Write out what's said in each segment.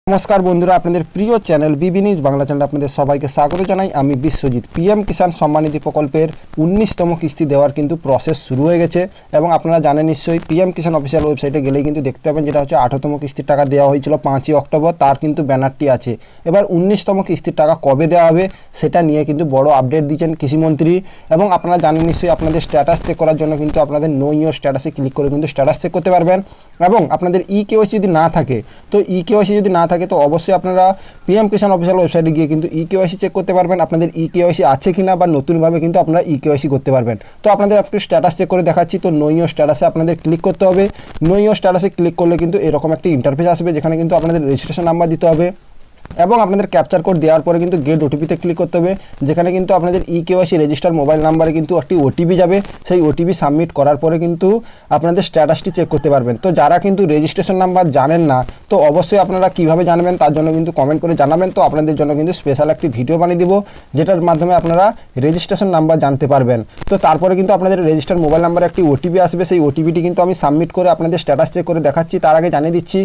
নমস্কার বন্ধুরা, আপনাদের প্রিয় চ্যানেল বিবি নিউজ বাংলা চ্যানেলে আপনাদের সবাইকে স্বাগত জানাই। আমি বিশ্বজিৎ। পিএম কিষাণ সম্মান নিধি প্রকল্পের 19তম কিস্তি দেওয়ার কিন্তু প্রসেস শুরু হয়ে গেছে এবং আপনারা জানেন নিশ্চয়ই পিএম কিষাণ অফিসিয়াল ওয়েবসাইটে গেলেই কিন্তু দেখতে পাবেন যেটা হচ্ছে 18তম কিস্তির টাকা দেওয়া হয়েছিল 5ই অক্টোবর, তার কিন্তু ব্যানারটি আছে। এবার 19তম কিস্তির টাকা কবে দেওয়া হবে সেটা নিয়ে কিন্তু বড় আপডেট দিয়েছেন কৃষিমন্ত্রী। এবং আপনারা জানেন নিশ্চয়ই আপনাদের স্ট্যাটাস চেক করার জন্য কিন্তু আপনাদের নো ইওর স্ট্যাটাসে ক্লিক করে কিন্তু স্ট্যাটাস চেক করতে পারবেন। এবং আপনাদের ইকেওয়াইসি যদি না থাকে তো অবশ্যই আপনারা পিএম কিষাণ অফিসিয়াল ওয়েবসাইটে গিয়ে কিন্তু ইকেওয়াইসি চেক করতে পারবেন আপনাদের ইকেওয়াইসি আছে কিনা, বা নতুনভাবে কিন্তু আপনারা ইকেওয়াইসি করতে পারবেন। তো আপনাদের একটু স্ট্যাটাস চেক করে দেখাচ্ছি। তো নো ইওর স্ট্যাটাসে আপনাদের ক্লিক করতে হবে। নো ইওর স্ট্যাটাসে ক্লিক করলে কিন্তু এরকম একটি ইন্টারফেস আসবে, যেখানে কিন্তু আপনাদের রেজিস্ট্রেশন নাম্বার দিতে হবে এবং আপনাদের ক্যাপচার কোড দেওয়ার পরে কিন্তু গেট ওটিপিতে ক্লিক করতে হবে, যেখানে কিন্তু আপনাদের ইকেওয়াইসি রেজিস্টার মোবাইল নাম্বারে কিন্তু একটি ওটিপি যাবে। সেই ওটিপি সাবমিট করার পরে কিন্তু আপনাদের স্ট্যাটাসটি চেক করতে পারবেন। তো যারা কিন্তু রেজিস্ট্রেশন নাম্বার জানেন না, তো অবশ্যই আপনারা কীভাবে জানবেন তার জন্য কিন্তু কমেন্ট করে জানাবেন। তো আপনাদের জন্য কিন্তু স্পেশাল একটি ভিডিও বানিয়ে দিব, যেটার মাধ্যমে আপনারা রেজিস্ট্রেশন নাম্বার জানতে পারবেন। তো তারপরে কিন্তু আপনাদের রেজিস্টার মোবাইল নাম্বারে একটি ওটিপি আসবে। সেই ওটিপিটি কিন্তু আমি সাবমিট করে আপনাদের স্ট্যাটাস চেক করে দেখাচ্ছি। তার আগে জানিয়ে দিচ্ছি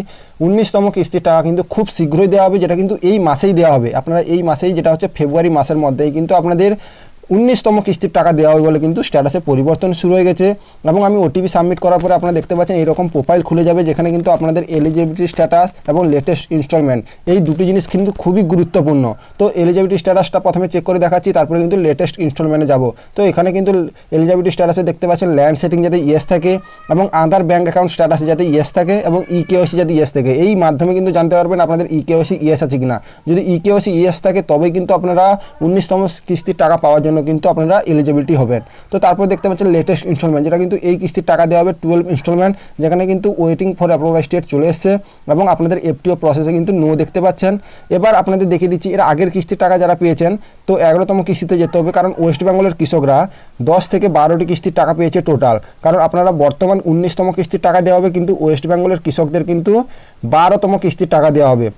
19তম কিস্তির টাকা কিন্তু খুব শীঘ্রই দেওয়া হবে, যেটা কিন্তু এই মাসেই দেওয়া হবে। আপনারা এই মাসেই, যেটা হচ্ছে ফেব্রুয়ারি মাসের মধ্যেই কিন্তু আপনাদের 19তম কিস্তির টাকা দেওয়া হবে বলে কিন্তু স্ট্যাটাসে পরিবর্তন শুরু হয়ে গেছে। এবং আমি ওটিপি সাবমিট করার পরে আপনারা দেখতে পাচ্ছেন এরকম প্রোফাইল খুলে যাবে, যেখানে কিন্তু আপনাদের এলিজিবিলিটি স্ট্যাটাস এবং লেটেস্ট ইনস্টলমেন্ট, এই দুটি জিনিস কিন্তু খুবই গুরুত্বপূর্ণ। তো এলিজিবিলিটি স্ট্যাটাসটা প্রথমে চেক করে দেখাচ্ছি, তারপরে কিন্তু লেটেস্ট ইনস্টলমেন্টে যাব। তো এখানে কিন্তু এলিজিবিলিটি স্ট্যাটাসে দেখতে পাচ্ছেন ল্যান্ড সেটিং যাতে ইয়েস থাকে, এবং আদার ব্যাঙ্ক অ্যাকাউন্ট স্ট্যাটাসে যাতে ইয়েস থাকে, এবং ইকেওয়াইসি যাতে ইয়েস থাকে। এই মাধ্যমে কিন্তু জানতে পারবেন আপনাদের ইকেওয়াইসি ইয়েস আছে কিনা। যদি ইকেওয়াইসি ইয়েস থাকে তবেই কিন্তু আপনারা 19তম কিস্তির টাকা পাওয়ার জন্য কিন্তু আপনারা এলিজিবিলিটি হবেন। তো তারপর দেখতে পাচ্ছেন লেটেস্ট ইনস্টলমেন্ট, যেটা কিন্তু এই কিস্তির টাকা দেওয়া হবে 12 ইনস্টলমেন্ট, যেখানে কিন্তু ওয়েটিং ফর অ্যাপ্রুভাল স্টেট চলে এসছে এবং আপনাদের এফটিও প্রসেসে কিন্তু নো দেখতে পাচ্ছেন। এবার আপনাদের দেখিয়ে দিচ্ছি এর আগের কিস্তির টাকা যারা পেয়েছেন, তো 11তম কিস্তিতে যেতে হবে, কারণ ওয়েস্ট বেঙ্গলের কৃষকরা 10 থেকে 12টি কিস্তির টাকা পেয়েছে টোটাল। কারণ আপনারা বর্তমান 19তম কিস্তির টাকা দেওয়া হবে, কিন্তু ওয়েস্ট বেঙ্গলের কৃষকদের কিন্তু 12তম কিস্তির টাকা দেওয়া হবে।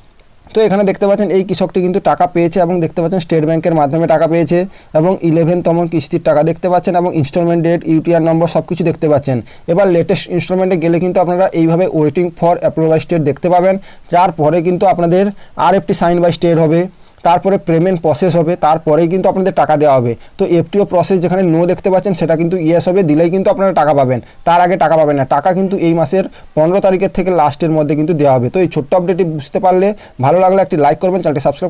তো এখানে দেখতে পাচ্ছেন এই কৃষকটি কিন্তু টাকা পেয়েছে এবং দেখতে পাচ্ছেন স্টেট ব্যাংকের মাধ্যমে টাকা পেয়েছে এবং 11তম কিস্তির টাকা দেখতে পাচ্ছেন এবং ইনস্টলমেন্ট ডেট, ইউটিআর নম্বর সব কিছু দেখতে পাচ্ছেন। এবার লেটেস্ট ইনস্টলমেন্টে গেলে কিন্তু আপনারা এইভাবে ওয়েটিং ফর অ্যাপ্রুভাল স্টেট দেখতে পাবেন, যার পরে কিন্তু আপনাদের আরএফটি সাইন বাই স্টেট হবে, তারপরে পেমেন্ট প্রসেস হবে, তারপরেই কিন্তু আপনাদের টাকা দেওয়া হবে। তো এফটিও প্রসেস যেখানে নো দেখতে পাচ্ছেন সেটা কিন্তু ইয়েস হবে, দিলেই কিন্তু আপনারা টাকা পাবেন, তার আগে টাকা পাবেন না। টাকা কিন্তু এই মাসের 15 তারিখের থেকে লাস্টের মধ্যে কিন্তু দেওয়া হবে। তো এই ছোট্ট আপডেটটি বুঝতে পারলে ভালো লাগলে একটি লাইক করবেন, চ্যানেলটি সাবস্ক্রাইব করবেন।